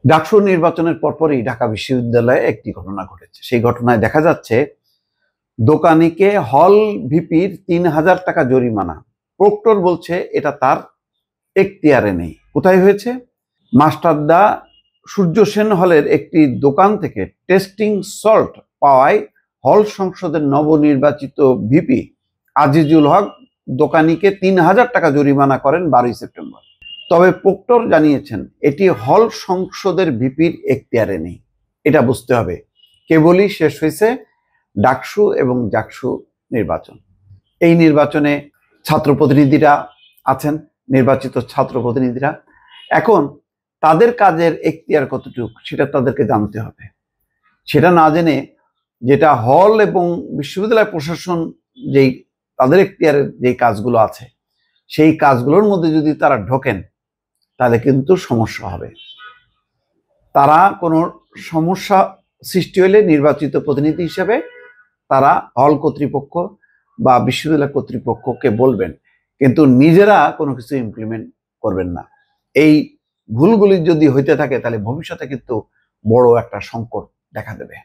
ডাকসু নির্বাচনের পরপরই ঢাকা বিশ্ববিদ্যালয়ে একটি ঘটনা ঘটেছে। সেই ঘটনায় দেখা যাচ্ছে দোকানিকে হল ভিপির ৩,০০০ টাকা জরিমানা। প্রক্টর বলছে এটা তার এখতিয়ারে নেই। কোথায় হয়েছে? মাস্টারদা সূর্য সেন হলের একটি দোকান থেকে টেস্টিং সল্ট পাওয়ায় হল সংসদের নবনির্বাচিত ভিপি আজিজুল হক দোকানিকে ৩,০০০ টাকা জরিমানা করেন ১২ই সেপ্টেম্বর। তবে প্রক্টর জানিয়েছেন এটি হল সংসদের ভিপির এখতিয়ারে নেই। এটা বুঝতে হবে, কেবলই শেষ হয়েছে ডাকসু এবং জাকসু নির্বাচন। এই নির্বাচনে ছাত্র প্রতিনিধিরা আছেন, নির্বাচিত ছাত্র প্রতিনিধিরা। এখন তাদের কাজের এখতিয়ার কতটুকু সেটা তাদেরকে জানতে হবে। সেটা না জেনে যেটা হল এবং বিশ্ববিদ্যালয় প্রশাসন যেই তাদের এখতিয়ারের যেই কাজগুলো আছে সেই কাজগুলোর মধ্যে যদি তারা ঢোকেন তাহলে কিন্তু সমস্যা হবে। তারা কোনো সমস্যা সৃষ্টি হলে নির্বাচিত প্রতিনিধি হিসেবে তারা হল কর্তৃপক্ষ বা বিশ্ববিদ্যালয় কর্তৃপক্ষকে বলবেন, কিন্তু নিজেরা কোনো কিছু ইমপ্লিমেন্ট করবেন না। এই ভুলগুলি যদি হইতে থাকে তাহলে ভবিষ্যতে কিন্তু বড় একটা সংকট দেখা দেবে।